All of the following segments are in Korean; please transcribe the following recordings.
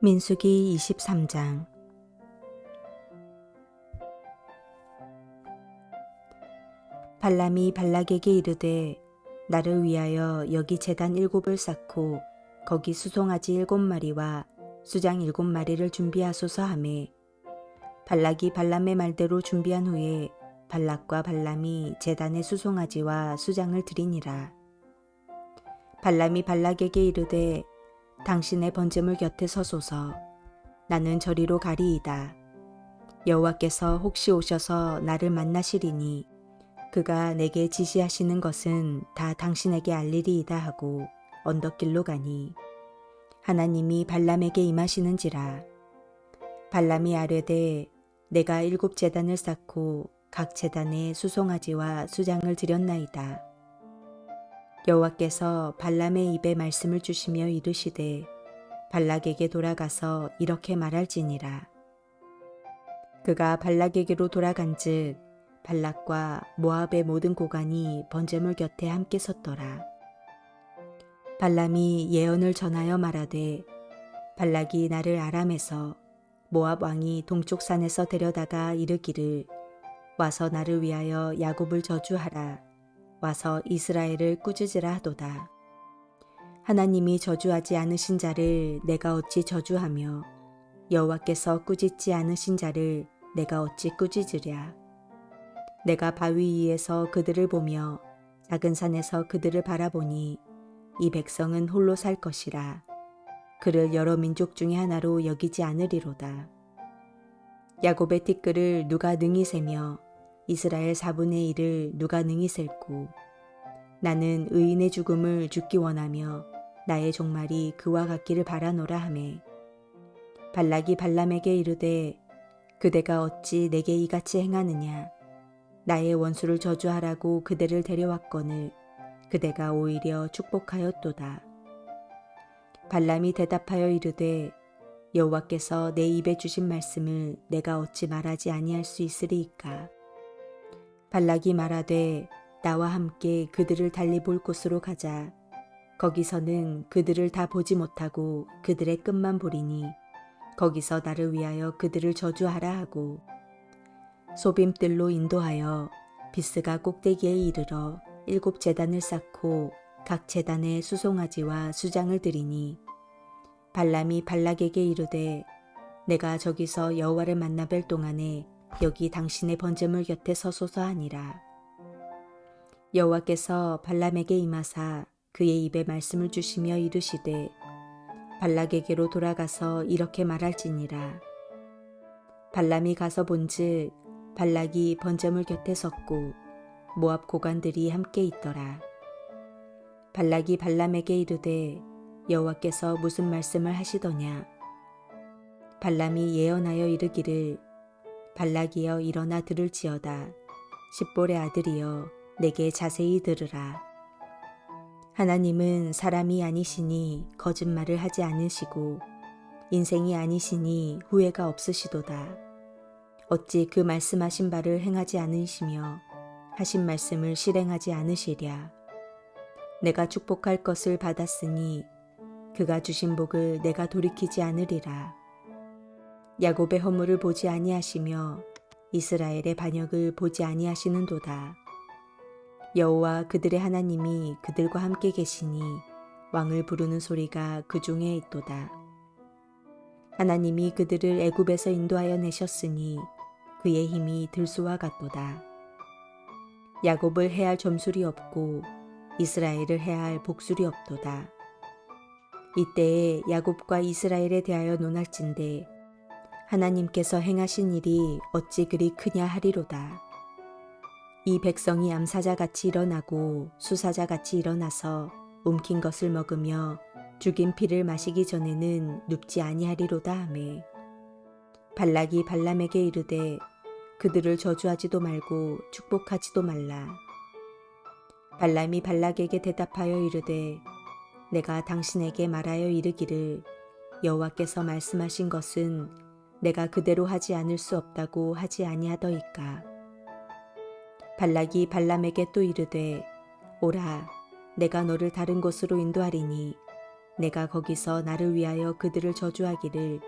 민수기 23장. 발람이 발락에게 이르되 나를 위하여 여기 제단 7을 쌓고 거기 수송아지 7마리와 수장 7마리를 준비하소서 하매 발락이 발람의 말대로 준비한 후에 발락과 발람이 제단에 수송아지와 수장을 드리니라. 발람이 발락에게 이르되 당신의 번제물 곁에 서소서. 나는 저리로 가리이다. 여호와께서 혹시 오셔서 나를 만나시리니 그가 내게 지시하시는 것은 다 당신에게 알리리이다 하고 언덕길로 가니 하나님이 발람에게 임하시는지라. 발람이 아뢰되 내가 7제단을 쌓고 각 제단에 수송아지와 수장을 드렸나이다. 여호와께서 발람의 입에 말씀을 주시며 이르시되 발락에게 돌아가서 이렇게 말할지니라. 그가 발락에게로 돌아간즉 발락과 모압의 모든 고관이 번제물 곁에 함께 섰더라. 발람이 예언을 전하여 말하되 발락이 나를 아람에서 모압 왕이 동쪽 산에서 데려다가 이르기를 와서 나를 위하여 야곱을 저주하라. 와서 이스라엘을 꾸짖으라 하도다. 하나님이 저주하지 않으신 자를 내가 어찌 저주하며 여호와께서 꾸짖지 않으신 자를 내가 어찌 꾸짖으랴. 내가 바위 위에서 그들을 보며 작은 산에서 그들을 바라보니 이 백성은 홀로 살 것이라. 그를 여러 민족 중에 하나로 여기지 않으리로다. 야곱의 티끌을 누가 능히 세며 이스라엘 4분의 1을 누가 능히 셀고 나는 의인의 죽음을 죽기 원하며 나의 종말이 그와 같기를 바라노라 하매 발락이 발람에게 이르되 그대가 어찌 내게 이같이 행하느냐. 나의 원수를 저주하라고 그대를 데려왔거늘 그대가 오히려 축복하였도다. 발람이 대답하여 이르되 여호와께서 내 입에 주신 말씀을 내가 어찌 말하지 아니할 수 있으리이까. 발락이 말하되 나와 함께 그들을 달리 볼 곳으로 가자. 거기서는 그들을 다 보지 못하고 그들의 끝만 보리니 거기서 나를 위하여 그들을 저주하라 하고 소빔뜰로 인도하여 비스가 꼭대기에 이르러 7제단을 쌓고 각 제단에 수송아지와 수장을 드리니 발람이 발락에게 이르되 내가 저기서 여호와를 만나 뵐 동안에 여기 당신의 번제물 곁에 서소서 하니라. 여호와께서 발람에게 임하사 그의 입에 말씀을 주시며 이르시되 발락에게로 돌아가서 이렇게 말할지니라. 발람이 가서 본즉 발락이 번제물 곁에 섰고 모압 고관들이 함께 있더라. 발락이 발람에게 이르되 여호와께서 무슨 말씀을 하시더냐. 발람이 예언하여 이르기를 발락이여 일어나 들을지어다. 십볼의 아들이여 내게 자세히 들으라. 하나님은 사람이 아니시니 거짓말을 하지 않으시고 인생이 아니시니 후회가 없으시도다. 어찌 그 말씀하신 바를 행하지 않으시며 하신 말씀을 실행하지 않으시랴. 내가 축복할 것을 받았으니 그가 주신 복을 내가 돌이키지 않으리라. 야곱의 허물을 보지 아니하시며 이스라엘의 반역을 보지 아니하시는도다. 여호와 그들의 하나님이 그들과 함께 계시니 왕을 부르는 소리가 그 중에 있도다. 하나님이 그들을 애굽에서 인도하여 내셨으니 그의 힘이 들소와 같도다. 야곱을 해할 점술이 없고 이스라엘을 해할 복술이 없도다. 이때에 야곱과 이스라엘에 대하여 논할진대 하나님께서 행하신 일이 어찌 그리 크냐 하리로다. 이 백성이 암사자같이 일어나고 수사자같이 일어나서 움킨 것을 먹으며 죽인 피를 마시기 전에는 눕지 아니하리로다 하매 발락이 발람에게 이르되 그들을 저주하지도 말고 축복하지도 말라. 발람이 발락에게 대답하여 이르되 내가 당신에게 말하여 이르기를 여호와께서 말씀하신 것은 내가 그대로 하지 않을 수 없다고 하지 아니하더이까. 발락이 발람에게 또 이르되 오라 내가 너를 다른 곳으로 인도하리니 내가 거기서 나를 위하여 그들을 저주하기를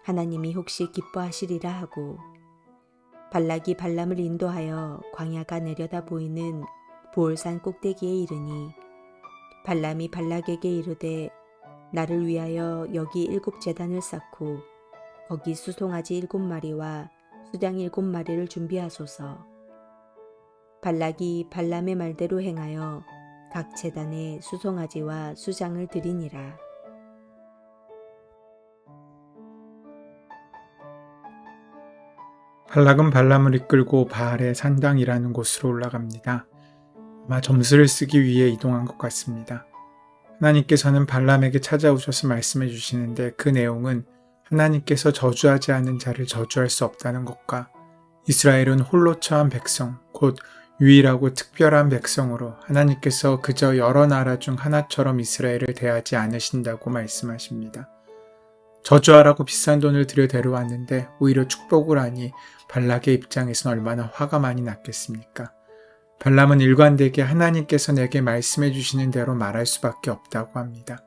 하나님이 혹시 기뻐하시리라 하고 발락이 발람을 인도하여 광야가 내려다 보이는 보올산 꼭대기에 이르니 발람이 발락에게 이르되 나를 위하여 여기 7 제단을 쌓고 거기 수송아지 7마리와 수장 7마리를 준비하소서. 발락이 발람의 말대로 행하여 각 제단에 수송아지와 수장을 드리니라. 발락은 발람을 이끌고 바알의 산당이라는 곳으로 올라갑니다. 아마 점수를 쓰기 위해 이동한 것 같습니다. 하나님께서는 발람에게 찾아오셔서 말씀해 주시는데 그 내용은 하나님께서 저주하지 않은 자를 저주할 수 없다는 것과 이스라엘은 홀로 처한 백성, 곧 유일하고 특별한 백성으로 하나님께서 그저 여러 나라 중 하나처럼 이스라엘을 대하지 않으신다고 말씀하십니다. 저주하라고 비싼 돈을 들여 데려왔는데 오히려 축복을 하니 발락의 입장에선 얼마나 화가 많이 났겠습니까? 발람은 일관되게 하나님께서 내게 말씀해 주시는 대로 말할 수밖에 없다고 합니다.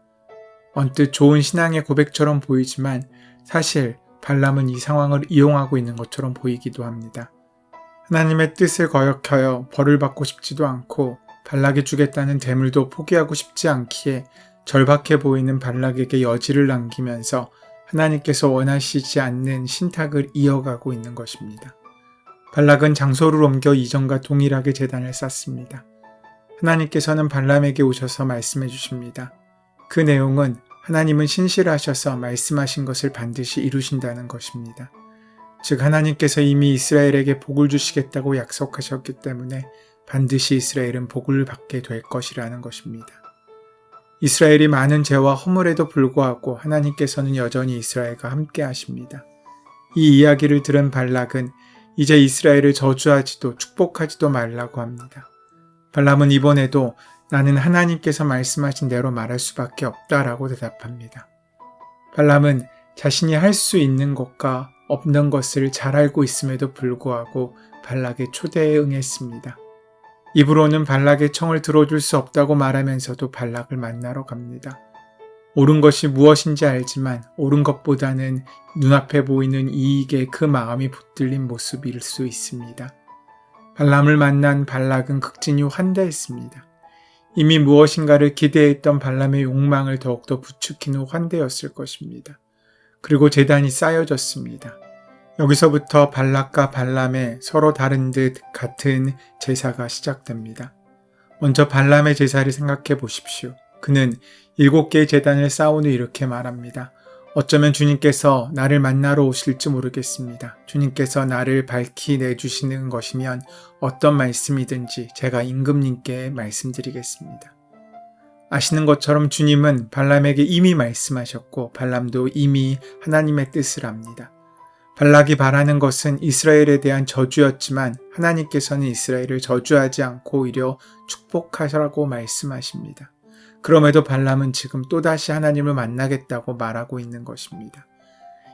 언뜻 좋은 신앙의 고백처럼 보이지만 사실 발람은 이 상황을 이용하고 있는 것처럼 보이기도 합니다. 하나님의 뜻을 거역하여 벌을 받고 싶지도 않고 발락이 주겠다는 재물도 포기하고 싶지 않기에 절박해 보이는 발락에게 여지를 남기면서 하나님께서 원하시지 않는 신탁을 이어가고 있는 것입니다. 발락은 장소를 옮겨 이전과 동일하게 제단을 쌓습니다. 하나님께서는 발람에게 오셔서 말씀해 주십니다. 그 내용은 하나님은 신실하셔서 말씀하신 것을 반드시 이루신다는 것입니다. 즉 하나님께서 이미 이스라엘에게 복을 주시겠다고 약속하셨기 때문에 반드시 이스라엘은 복을 받게 될 것이라는 것입니다. 이스라엘이 많은 죄와 허물에도 불구하고 하나님께서는 여전히 이스라엘과 함께 하십니다. 이 이야기를 들은 발락은 이제 이스라엘을 저주하지도 축복하지도 말라고 합니다. 발람은 이번에도 나는 하나님께서 말씀하신 대로 말할 수밖에 없다라고 대답합니다. 발람은 자신이 할 수 있는 것과 없는 것을 잘 알고 있음에도 불구하고 발락의 초대에 응했습니다. 입으로는 발락의 청을 들어줄 수 없다고 말하면서도 발락을 만나러 갑니다. 옳은 것이 무엇인지 알지만 옳은 것보다는 눈앞에 보이는 이익에 그 마음이 붙들린 모습일 수 있습니다. 발람을 만난 발락은 극진히 환대했습니다. 이미 무엇인가를 기대했던 발람의 욕망을 더욱더 부추긴 후 환대였을 것입니다. 그리고 제단이 쌓여졌습니다. 여기서부터 발락과 발람의 서로 다른 듯 같은 제사가 시작됩니다. 먼저 발람의 제사를 생각해 보십시오. 그는 7개의 제단을 쌓은 후 이렇게 말합니다. 어쩌면 주님께서 나를 만나러 오실지 모르겠습니다. 주님께서 나를 밝히 내주시는 것이면 어떤 말씀이든지 제가 임금님께 말씀드리겠습니다. 아시는 것처럼 주님은 발람에게 이미 말씀하셨고 발람도 이미 하나님의 뜻을 압니다. 발락이 바라는 것은 이스라엘에 대한 저주였지만 하나님께서는 이스라엘을 저주하지 않고 오히려 축복하라고 말씀하십니다. 그럼에도 발람은 지금 또다시 하나님을 만나겠다고 말하고 있는 것입니다.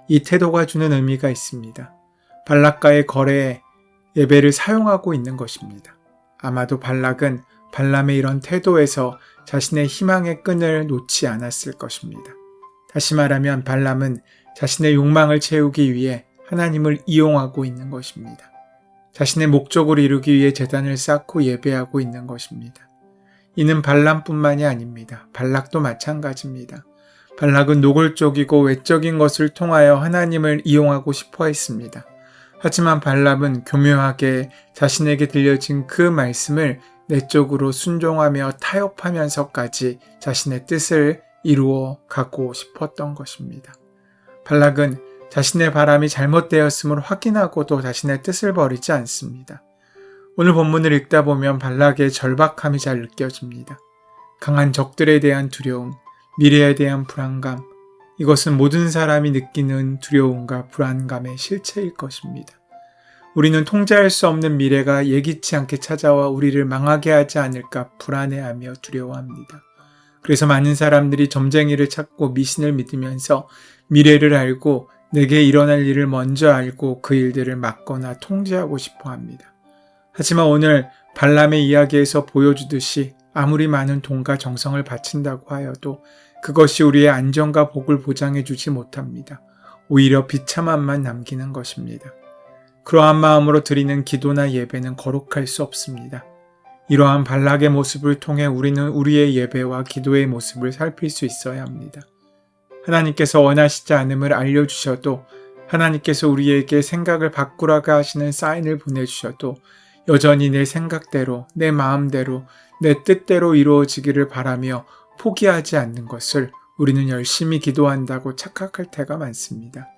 이 태도가 주는 의미가 있습니다. 발락과의 거래에 예배를 사용하고 있는 것입니다. 아마도 발락은 발람의 이런 태도에서 자신의 희망의 끈을 놓지 않았을 것입니다. 다시 말하면 발람은 자신의 욕망을 채우기 위해 하나님을 이용하고 있는 것입니다. 자신의 목적을 이루기 위해 제단을 쌓고 예배하고 있는 것입니다. 이는 발람뿐만이 아닙니다. 발락도 마찬가지입니다. 발락은 노골적이고 외적인 것을 통하여 하나님을 이용하고 싶어 했습니다. 하지만 발람은 교묘하게 자신에게 들려진 그 말씀을 내적으로 순종하며 타협하면서까지 자신의 뜻을 이루어 가고 싶었던 것입니다. 발락은 자신의 바람이 잘못되었음을 확인하고도 자신의 뜻을 버리지 않습니다. 오늘 본문을 읽다 보면 발락의 절박함이 잘 느껴집니다. 강한 적들에 대한 두려움, 미래에 대한 불안감, 이것은 모든 사람이 느끼는 두려움과 불안감의 실체일 것입니다. 우리는 통제할 수 없는 미래가 예기치 않게 찾아와 우리를 망하게 하지 않을까 불안해하며 두려워합니다. 그래서 많은 사람들이 점쟁이를 찾고 미신을 믿으면서 미래를 알고 내게 일어날 일을 먼저 알고 그 일들을 막거나 통제하고 싶어 합니다. 하지만 오늘 발람의 이야기에서 보여주듯이 아무리 많은 돈과 정성을 바친다고 하여도 그것이 우리의 안정과 복을 보장해 주지 못합니다. 오히려 비참함만 남기는 것입니다. 그러한 마음으로 드리는 기도나 예배는 거룩할 수 없습니다. 이러한 발락의 모습을 통해 우리는 우리의 예배와 기도의 모습을 살필 수 있어야 합니다. 하나님께서 원하시지 않음을 알려주셔도, 하나님께서 우리에게 생각을 바꾸라고 하시는 사인을 보내주셔도 여전히 내 생각대로, 내 마음대로, 내 뜻대로 이루어지기를 바라며 포기하지 않는 것을 우리는 열심히 기도한다고 착각할 때가 많습니다.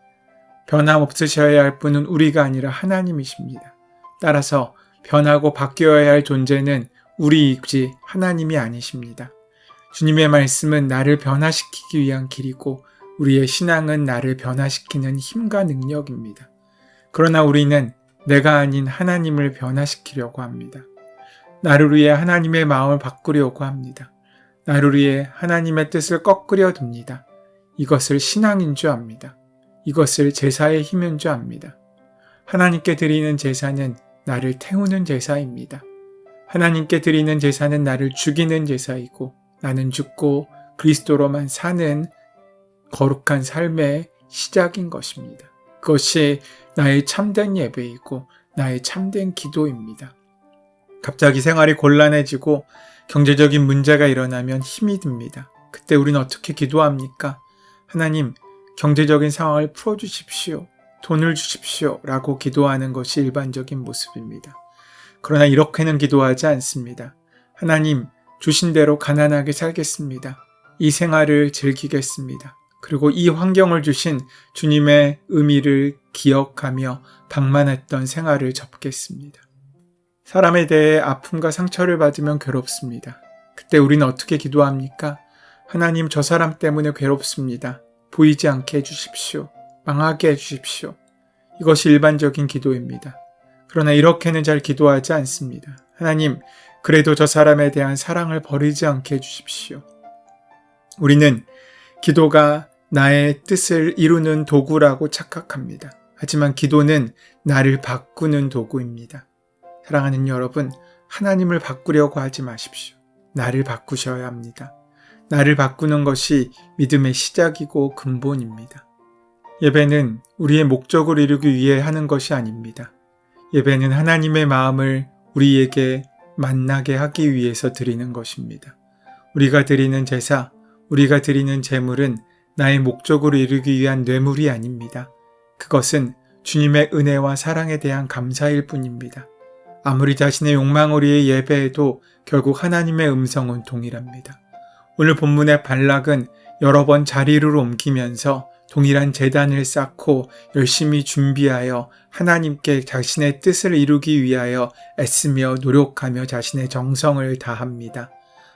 변함없으셔야 할 분은 우리가 아니라 하나님이십니다. 따라서 변하고 바뀌어야 할 존재는 우리이지 하나님이 아니십니다. 주님의 말씀은 나를 변화시키기 위한 길이고 우리의 신앙은 나를 변화시키는 힘과 능력입니다. 그러나 우리는 내가 아닌 하나님을 변화시키려고 합니다. 나를 위해 하나님의 마음을 바꾸려고 합니다. 나를 위해 하나님의 뜻을 꺾으려 듭니다. 이것을 신앙인 줄 압니다. 이것을 제사의 힘인 줄 압니다. 하나님께 드리는 제사는 나를 태우는 제사입니다. 하나님께 드리는 제사는 나를 죽이는 제사이고 나는 죽고 그리스도로만 사는 거룩한 삶의 시작인 것입니다. 그것이 나의 참된 예배이고 나의 참된 기도입니다. 갑자기 생활이 곤란해지고 경제적인 문제가 일어나면 힘이 듭니다. 그때 우리는 어떻게 기도합니까? 하나님, 경제적인 상황을 풀어주십시오. 돈을 주십시오. 라고 기도하는 것이 일반적인 모습입니다. 그러나 이렇게는 기도하지 않습니다. 하나님, 주신 대로 가난하게 살겠습니다. 이 생활을 즐기겠습니다. 그리고 이 환경을 주신 주님의 의미를 기억하며 방만했던 생활을 접겠습니다. 사람에 대해 아픔과 상처를 받으면 괴롭습니다. 그때 우리는 어떻게 기도합니까? 하나님, 저 사람 때문에 괴롭습니다. 보이지 않게 해주십시오. 망하게 해주십시오. 이것이 일반적인 기도입니다. 그러나 이렇게는 잘 기도하지 않습니다. 하나님, 그래도 저 사람에 대한 사랑을 버리지 않게 해주십시오. 우리는 기도가 나의 뜻을 이루는 도구라고 착각합니다. 하지만 기도는 나를 바꾸는 도구입니다. 사랑하는 여러분, 하나님을 바꾸려고 하지 마십시오. 나를 바꾸셔야 합니다. 나를 바꾸는 것이 믿음의 시작이고 근본입니다. 예배는 우리의 목적을 이루기 위해 하는 것이 아닙니다. 예배는 하나님의 마음을 우리에게 만나게 하기 위해서 드리는 것입니다. 우리가 드리는 제사, 우리가 드리는 제물은 나의 목적을 이루기 위한 뇌물이 아닙니다. 그것은 주님의 은혜와 사랑에 대한 감사일 뿐입니다. 아무리 자신의 욕망을 위해 예배해도 결국 하나님의 음성은 동일합니다. 오늘 본문의 발락은 여러 번 자리를 옮기면서 동일한 제단을 쌓고 열심히 준비하여 하나님께 자신의 뜻을 이루기 위하여 애쓰며 노력하며 자신의 정성을 다합니다.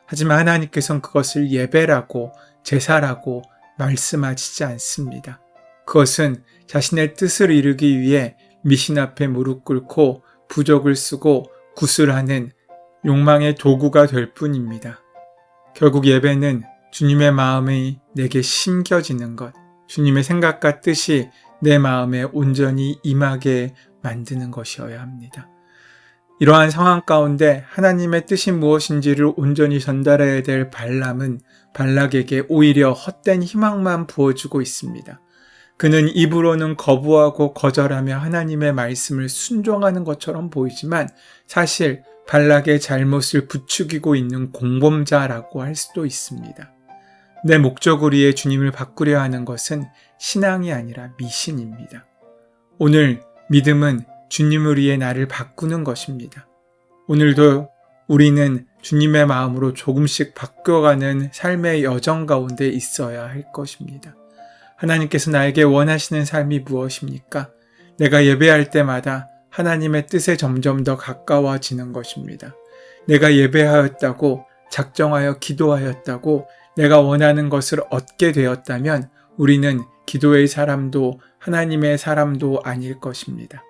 하지만 하나님께서는 그것을 예배라고 제사라고 말씀하시지 않습니다. 그것은 자신의 뜻을 이루기 위해 미신 앞에 무릎 꿇고 부적을 쓰고 구슬하는 욕망의 도구가 될 뿐입니다. 결국 예배는 주님의 마음이 내게 심겨지는 것, 주님의 생각과 뜻이 내 마음에 온전히 임하게 만드는 것이어야 합니다. 이러한 상황 가운데 하나님의 뜻이 무엇인지를 온전히 전달해야 될 발람은 발락에게 오히려 헛된 희망만 부어주고 있습니다. 그는 입으로는 거부하고 거절하며 하나님의 말씀을 순종하는 것처럼 보이지만 사실 발락의 잘못을 부추기고 있는 공범자라고 할 수도 있습니다. 내 목적을 위해 주님을 바꾸려 하는 것은 신앙이 아니라 미신입니다. 오늘 믿음은 주님을 위해 나를 바꾸는 것입니다. 오늘도 우리는 주님의 마음으로 조금씩 바뀌어가는 삶의 여정 가운데 있어야 할 것입니다. 하나님께서 나에게 원하시는 삶이 무엇입니까? 내가 예배할 때마다 하나님의 뜻에 점점 더 가까워지는 것입니다. 내가 예배하였다고 작정하여 기도하였다고 내가 원하는 것을 얻게 되었다면 우리는 기도의 사람도 하나님의 사람도 아닐 것입니다.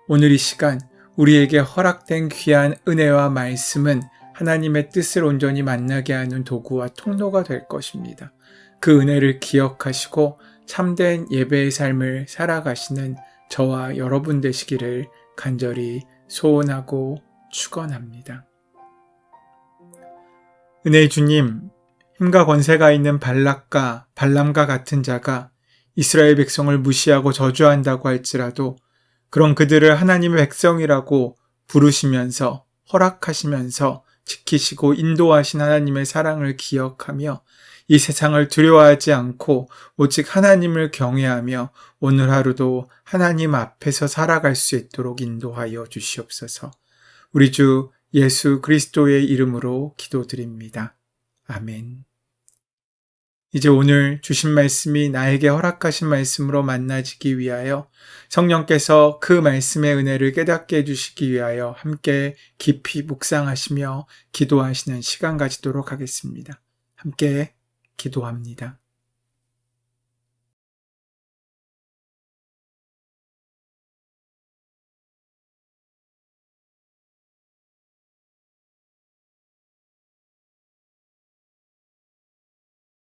오늘 이 시간 우리에게 허락된 귀한 은혜와 말씀은 하나님의 뜻을 온전히 만나게 하는 도구와 통로가 될 것입니다. 그 은혜를 기억하시고 참된 예배의 삶을 살아가시는 저와 여러분 되시기를 간절히 소원하고 축원합니다. 은혜의 주님, 힘과 권세가 있는 발락과 발람과 같은 자가 이스라엘 백성을 무시하고 저주한다고 할지라도 그런 그들을 하나님의 백성이라고 부르시면서 허락하시면서 지키시고 인도하신 하나님의 사랑을 기억하며 이 세상을 두려워하지 않고 오직 하나님을 경외하며 오늘 하루도 하나님 앞에서 살아갈 수 있도록 인도하여 주시옵소서. 우리 주 예수 그리스도의 이름으로 기도드립니다. 아멘. 이제 오늘 주신 말씀이 나에게 허락하신 말씀으로 만나지기 위하여 성령께서 그 말씀의 은혜를 깨닫게 해주시기 위하여 함께 깊이 묵상하시며 기도하시는 시간 가지도록 하겠습니다. 함께 기도합니다.